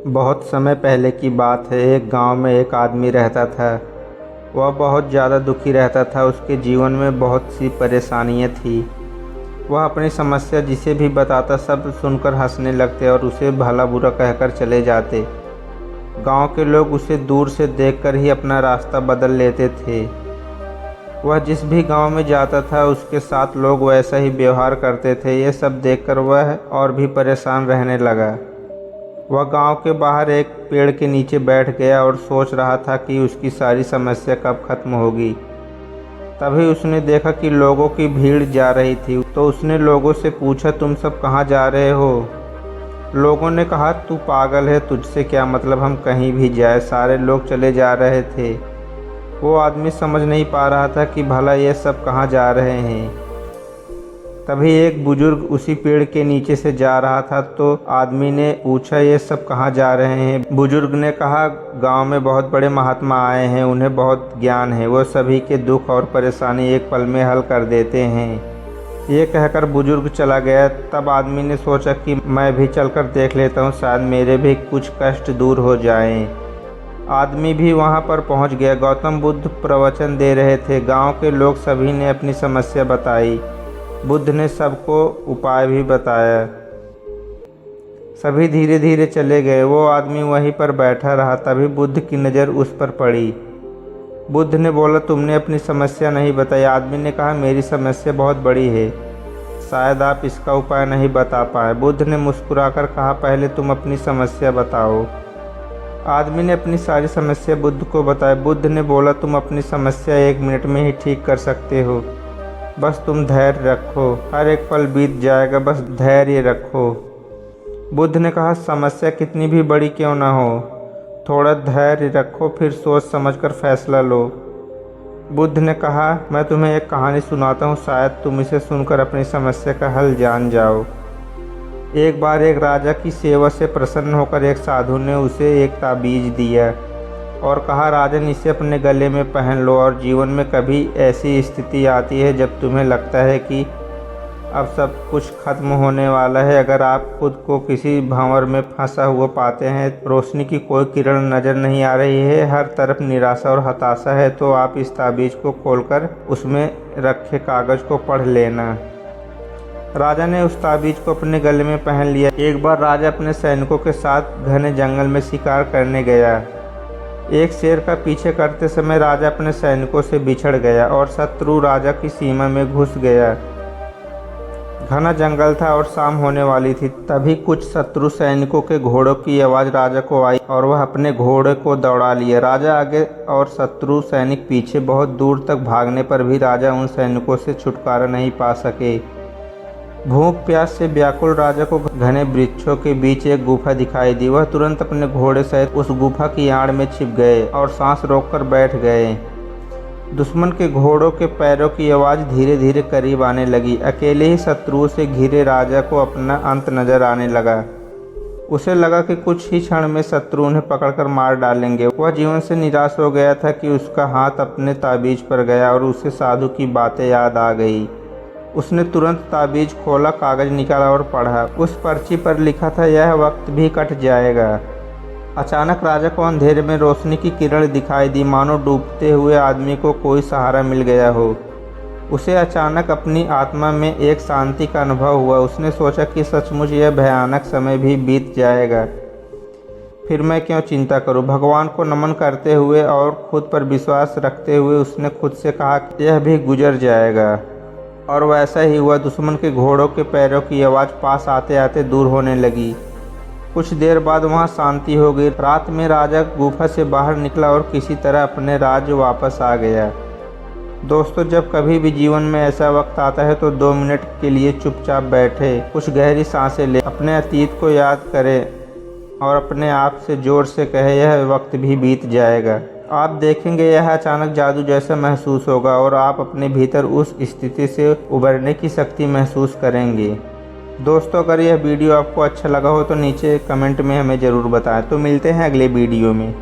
बहुत समय पहले की बात है। एक गांव में एक आदमी रहता था। वह बहुत ज़्यादा दुखी रहता था। उसके जीवन में बहुत सी परेशानियां थी। वह अपनी समस्या जिसे भी बताता सब सुनकर हंसने लगते और उसे भला बुरा कहकर चले जाते। गांव के लोग उसे दूर से देखकर ही अपना रास्ता बदल लेते थे। वह जिस भी गांव में जाता था उसके साथ लोग वैसा ही व्यवहार करते थे। ये सब देखकर वह और भी परेशान रहने लगा। वह गांव के बाहर एक पेड़ के नीचे बैठ गया और सोच रहा था कि उसकी सारी समस्या कब खत्म होगी। तभी उसने देखा कि लोगों की भीड़ जा रही थी। तो उसने लोगों से पूछा, तुम सब कहाँ जा रहे हो? लोगों ने कहा, तू पागल है, तुझसे क्या मतलब, हम कहीं भी जाए। सारे लोग चले जा रहे थे। वो आदमी समझ नहीं पा रहा था कि भला ये सब कहाँ जा रहे हैं। तभी एक बुजुर्ग उसी पेड़ के नीचे से जा रहा था। तो आदमी ने पूछा, ये सब कहाँ जा रहे हैं? बुजुर्ग ने कहा, गांव में बहुत बड़े महात्मा आए हैं, उन्हें बहुत ज्ञान है, वो सभी के दुख और परेशानी एक पल में हल कर देते हैं। ये कहकर बुजुर्ग चला गया। तब आदमी ने सोचा कि मैं भी चलकर देख लेता हूँ, शायद मेरे भी कुछ कष्ट दूर हो जाएं। आदमी भी वहाँ पर पहुँच गया। गौतम बुद्ध प्रवचन दे रहे थे। गांव के लोग सभी ने अपनी समस्या बताई। बुद्ध ने सबको उपाय भी बताया। सभी धीरे धीरे चले गए। वो आदमी वहीं पर बैठा रहा। तभी बुद्ध की नज़र उस पर पड़ी। बुद्ध ने बोला, तुमने अपनी समस्या नहीं बताई। आदमी ने कहा, मेरी समस्या बहुत बड़ी है, शायद आप इसका उपाय नहीं बता पाए। बुद्ध ने मुस्कुराकर कहा, पहले तुम अपनी समस्या बताओ। आदमी ने अपनी सारी समस्या बुद्ध को बताई। बुद्ध ने बोला, तुम अपनी समस्या 1 मिनट में ही ठीक कर सकते हो, बस तुम धैर्य रखो, हर एक पल बीत जाएगा, बस धैर्य रखो। बुद्ध ने कहा, समस्या कितनी भी बड़ी क्यों ना हो, थोड़ा धैर्य रखो, फिर सोच समझकर फैसला लो। बुद्ध ने कहा, मैं तुम्हें एक कहानी सुनाता हूँ, शायद तुम इसे सुनकर अपनी समस्या का हल जान जाओ। एक बार एक राजा की सेवा से प्रसन्न होकर एक साधु ने उसे एक ताबीज दिया और कहा, राजन, इसे अपने गले में पहन लो और जीवन में कभी ऐसी स्थिति आती है जब तुम्हें लगता है कि अब सब कुछ खत्म होने वाला है, अगर आप खुद को किसी भंवर में फंसा हुआ पाते हैं, रोशनी की कोई किरण नज़र नहीं आ रही है, हर तरफ निराशा और हताशा है, तो आप इस ताबीज को खोलकर उसमें रखे कागज़ को पढ़ लेना। राजा ने उस ताबीज को अपने गले में पहन लिया। एक बार राजा अपने सैनिकों के साथ घने जंगल में शिकार करने गया। एक शेर का पीछे करते समय राजा अपने सैनिकों से बिछड़ गया और शत्रु राजा की सीमा में घुस गया। घना जंगल था और शाम होने वाली थी। तभी कुछ शत्रु सैनिकों के घोड़ों की आवाज़ राजा को आई और वह अपने घोड़े को दौड़ा लिया। राजा आगे और शत्रु सैनिक पीछे। बहुत दूर तक भागने पर भी राजा उन सैनिकों से छुटकारा नहीं पा सके। भूख प्यास से व्याकुल राजा को घने वृक्षों के बीच एक गुफा दिखाई दी। वह तुरंत अपने घोड़े सहित उस गुफा की आड़ में छिप गए और सांस रोककर बैठ गए। दुश्मन के घोड़ों के पैरों की आवाज़ धीरे धीरे करीब आने लगी। अकेले ही शत्रुओं से घिरे राजा को अपना अंत नजर आने लगा। उसे लगा कि कुछ ही क्षण में शत्रु उन्हें पकड़कर मार डालेंगे। वह जीवन से निराश हो गया था कि उसका हाथ अपने ताबीज पर गया और उसे साधु की बातें याद आ गई। उसने तुरंत ताबीज खोला, कागज़ निकाला और पढ़ा। उस पर्ची पर लिखा था, यह वक्त भी कट जाएगा। अचानक राजा को अंधेरे में रोशनी की किरण दिखाई दी, मानो डूबते हुए आदमी को कोई सहारा मिल गया हो। उसे अचानक अपनी आत्मा में एक शांति का अनुभव हुआ। उसने सोचा कि सचमुच यह भयानक समय भी बीत जाएगा, फिर मैं क्यों चिंता करूं। भगवान को नमन करते हुए और खुद पर विश्वास रखते हुए उसने खुद से कहा, यह भी गुजर जाएगा। और वैसा ही हुआ। दुश्मन के घोड़ों के पैरों की आवाज़ पास आते आते दूर होने लगी। कुछ देर बाद वहाँ शांति हो गई। रात में राजा गुफा से बाहर निकला और किसी तरह अपने राज्य वापस आ गया। दोस्तों, जब कभी भी जीवन में ऐसा वक्त आता है तो 2 मिनट के लिए चुपचाप बैठे, कुछ गहरी सांसें ले, अपने अतीत को याद करें और अपने आप से जोर से कहे, यह वक्त भी बीत जाएगा। आप देखेंगे यह अचानक जादू जैसा महसूस होगा और आप अपने भीतर उस स्थिति से उबरने की शक्ति महसूस करेंगे। दोस्तों, अगर यह वीडियो आपको अच्छा लगा हो तो नीचे कमेंट में हमें ज़रूर बताएं। तो मिलते हैं अगले वीडियो में।